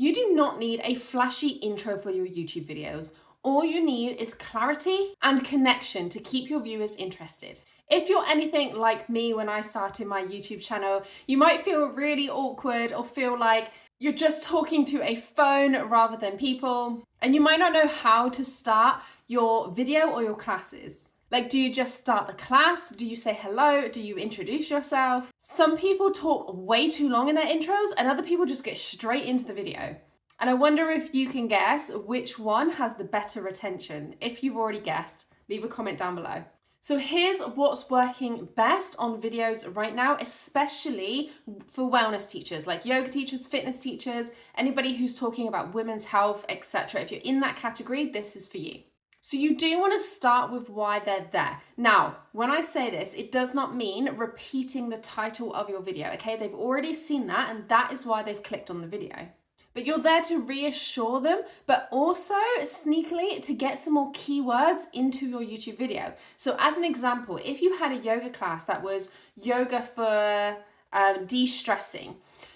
You do not need a flashy intro for your YouTube videos. All you need is clarity and connection to keep your viewers interested. If you're anything like me when I started my YouTube channel, you might feel really awkward or feel like you're just talking to a phone rather than people, and you might not know how to start your video or your classes. Like, do you just start the class? Do you say hello? Do you introduce yourself? Some people talk way too long in their intros and other people just get straight into the video. And I wonder if you can guess which one has the better retention. If you've already guessed, leave a comment down below. So here's what's working best on videos right now, especially for wellness teachers, like yoga teachers, fitness teachers, anybody who's talking about women's health, etc. If you're in that category, this is for you. So you do want to start with why they're there. Now, when I say this, it does not mean repeating the title of your video, okay? They've already seen that, and that is why they've clicked on the video. But you're there to reassure them, but also sneakily to get some more keywords into your YouTube video. So as an example, if you had a yoga class that was yoga for de-stressing,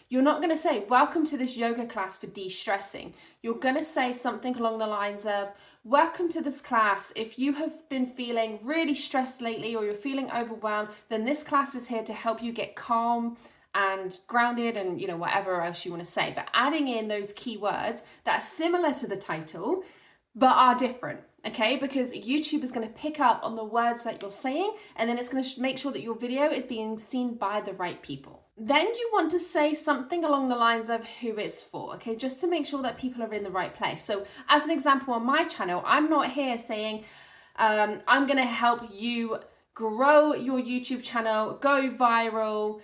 you're not going to say, welcome to this yoga class for de-stressing. You're going to say something along the lines of, welcome to this class. If you have been feeling really stressed lately or you're feeling overwhelmed, then this class is here to help you get calm and grounded and, you know, whatever else you want to say. But adding in those keywords that are similar to the title, but are different, okay? Because YouTube is going to pick up on the words that you're saying, and then it's going to make sure that your video is being seen by the right people. Then you want to say something along the lines of who it's for, okay? Just to make sure that people are in the right place. So as an example, on my channel, I'm not here saying, I'm going to help you grow your YouTube channel, go viral,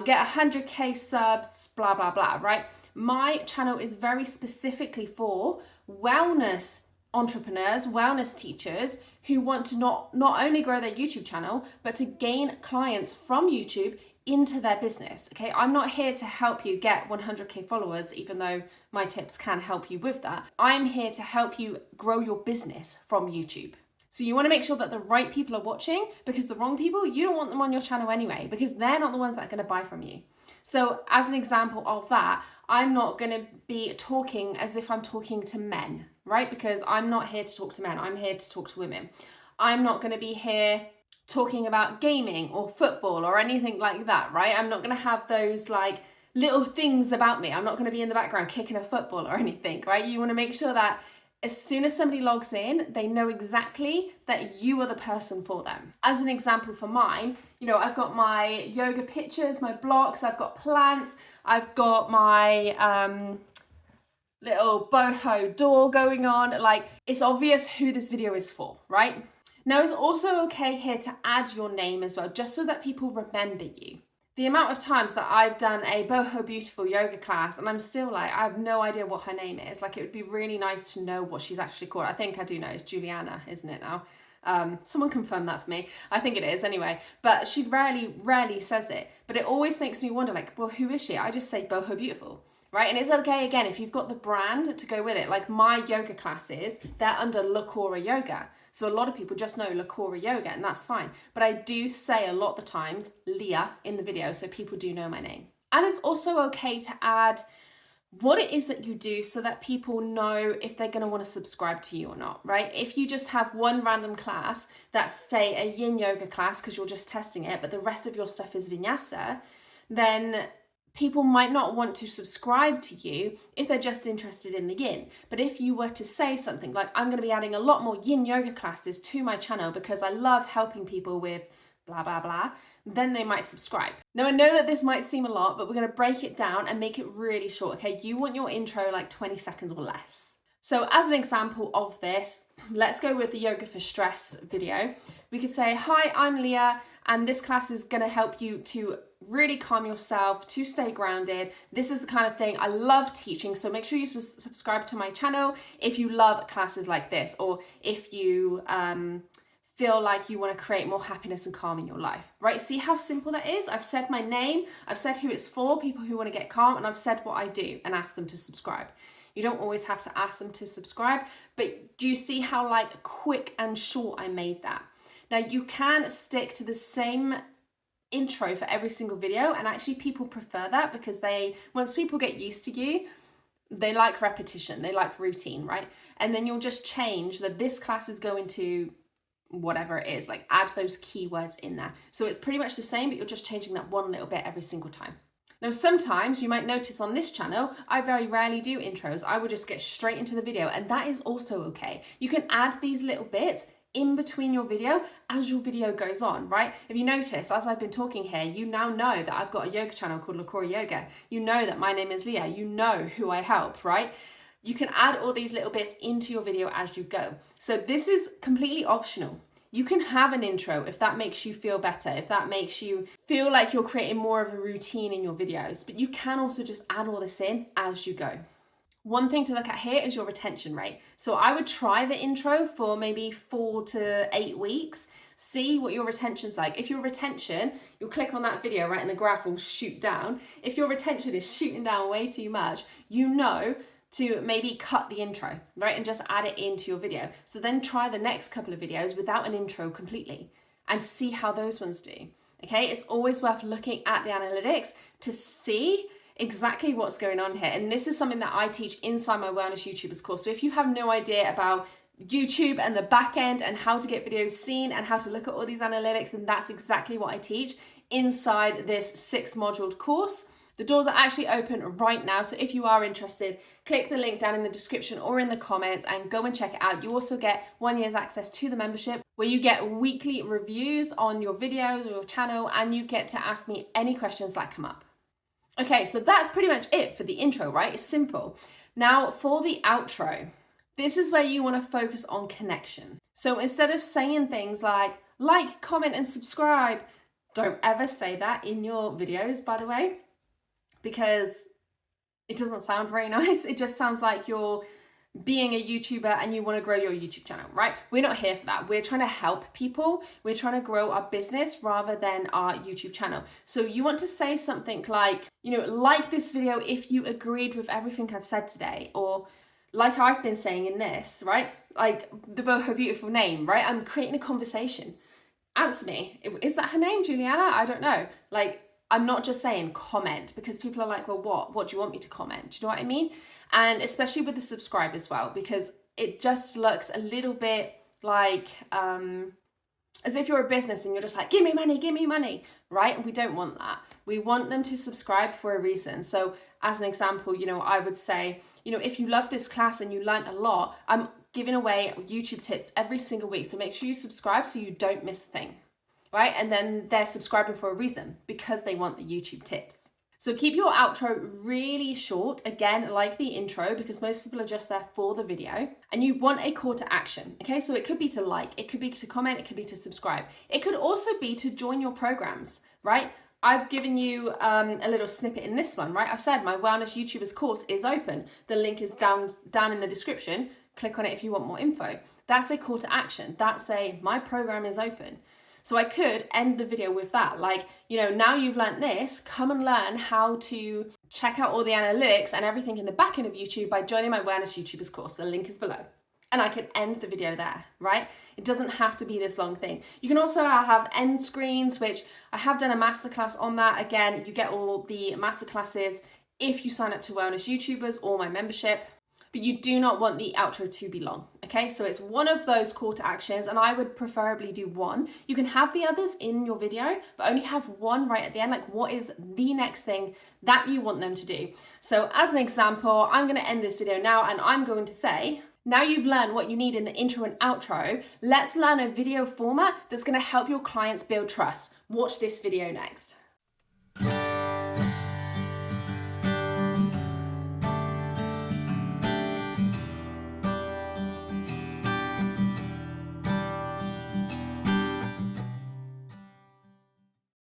get 100K subs, blah, blah, blah, right? My channel is very specifically for wellness entrepreneurs, wellness teachers who want to not only grow their YouTube channel, but to gain clients from YouTube into their business, okay? I'm not here to help you get 100K followers, even though my tips can help you with that. I'm here to help you grow your business from YouTube. So you want to make sure that the right people are watching, because the wrong people, you don't want them on your channel anyway, because they're not the ones that are going to buy from you. So as an example of that, I'm not going to be talking as if I'm talking to men, right? Because I'm not here to talk to men. I'm here to talk to women. I'm not going to be here talking about gaming or football or anything like that, right? I'm not going to have those like little things about me. I'm not going to be in the background kicking a football or anything, right? You want to make sure that as soon as somebody logs in, they know exactly that you are the person for them. As an example for mine, you know, I've got my yoga pictures, my blocks, I've got plants, I've got my little boho door going on. Like, it's obvious who this video is for, right? Now, it's also okay here to add your name as well, just so that people remember you. The amount of times that I've done a boho beautiful yoga class and I'm still like, I have no idea what her name is. Like, it would be really nice to know what she's actually called. I think I do know, it's Juliana, isn't it now? Someone confirm that for me. I think it is anyway, but she rarely says it. But it always makes me wonder, like, well, who is she? I just say boho beautiful, right? And it's okay, again, if you've got the brand to go with it. Like my yoga classes, they're under Lakora Yoga. So a lot of people just know Lakora Yoga, and that's fine. But I do say a lot of the times Leah in the video, so people do know my name. And it's also okay to add what it is that you do so that people know if they're going to want to subscribe to you or not, right? If you just have one random class that's, say, a yin yoga class because you're just testing it, but the rest of your stuff is vinyasa, then people might not want to subscribe to you if they're just interested in the yin. But if you were to say something like, I'm going to be adding a lot more yin yoga classes to my channel because I love helping people with blah, blah, blah, then they might subscribe. Now, I know that this might seem a lot, but we're going to break it down and make it really short, okay? You want your intro like 20 seconds or less. So as an example of this, let's go with the Yoga for Stress video. We could say, hi, I'm Leah, and this class is going to help you to really calm yourself, to stay grounded. This is the kind of thing I love teaching, so make sure you subscribe to my channel if you love classes like this, or if you feel like you want to create more happiness and calm in your life, right? See how simple that is? I've said my name, I've said who it's for, people who want to get calm, and I've said what I do and asked them to subscribe. You don't always have to ask them to subscribe, but do you see how like quick and short I made that? Now you can stick to the same intro for every single video, and actually people prefer that because once people get used to you, They like repetition, they like routine, right? And then you'll just change that this class is going to whatever it is, like add those keywords in there. So it's pretty much the same, but you're just changing that one little bit every single time. Now, sometimes you might notice on this channel, I very rarely do intros. I would just get straight into the video, and that is also okay. You can add these little bits in between your video as your video goes on, right? If you notice, as I've been talking here, you now know that I've got a yoga channel called LaCora Yoga. You know that my name is Leah. You know who I help, right? You can add all these little bits into your video as you go. So this is completely optional. You can have an intro if that makes you feel better, if that makes you feel like you're creating more of a routine in your videos, but you can also just add all this in as you go. One thing to look at here is your retention rate. So I would try the intro for maybe 4 to 8 weeks, see what your retention's like. If your retention, you'll click on that video, right, and the graph will shoot down. If your retention is shooting down way too much, you know to maybe cut the intro, right, and just add it into your video. So then try the next couple of videos without an intro completely and see how those ones do. Okay, it's always worth looking at the analytics to see exactly what's going on here. And this is something that I teach inside my Wellness YouTubers course. So if you have no idea about YouTube and the back end and how to get videos seen and how to look at all these analytics, then that's exactly what I teach inside this 6-module course. The doors are actually open right now. So if you are interested, click the link down in the description or in the comments and go and check it out. You also get 1 year's access to the membership where you get weekly reviews on your videos or your channel, and you get to ask me any questions that come up. Okay, so that's pretty much it for the intro, right? It's simple. Now for the outro, this is where you want to focus on connection. So instead of saying things like, comment, and subscribe, don't ever say that in your videos, by the way, because it doesn't sound very nice. It just sounds like you're being a YouTuber and you want to grow your YouTube channel, right? We're not here for that. We're trying to help people. We're trying to grow our business rather than our YouTube channel. So you want to say something like, like this video if you agreed with everything I've said today, or like I've been saying in this, right? Like the Boho Beautiful name, right? I'm creating a conversation. Answer me. Is that her name, Juliana? I don't know. Like, I'm not just saying comment, because people are like, well, what do you want me to comment? Do you know what I mean? And especially with the subscribe as well, because it just looks a little bit like, as if you're a business and you're just like, give me money, right? And we don't want that. We want them to subscribe for a reason. So as an example, I would say, if you love this class and you learned a lot, I'm giving away YouTube tips every single week. So make sure you subscribe so you don't miss a thing, right? And then they're subscribing for a reason, because they want the YouTube tips. So keep your outro really short, again, like the intro, because most people are just there for the video, and you want a call to action, okay? So it could be to like, it could be to comment, it could be to subscribe. It could also be to join your programs, right? I've given you a little snippet in this one, right? I've said my Wellness YouTubers course is open. The link is down in the description. Click on it if you want more info. That's a call to action. That's my program is open. So I could end the video with that, like, now you've learned this, come and learn how to check out all the analytics and everything in the back end of YouTube by joining my Wellness YouTubers course. The link is below. And I could end the video there, right? It doesn't have to be this long thing. You can also have end screens, which I have done a masterclass on that. Again, you get all the masterclasses if you sign up to Wellness YouTubers or my membership. But you do not want the outro to be long, okay? So it's one of those call to actions, and I would preferably do one. You can have the others in your video, but only have one right at the end, like what is the next thing that you want them to do. So as an example, I'm gonna end this video now, and I'm going to say, now you've learned what you need in the intro and outro, let's learn a video format that's gonna help your clients build trust. Watch this video next.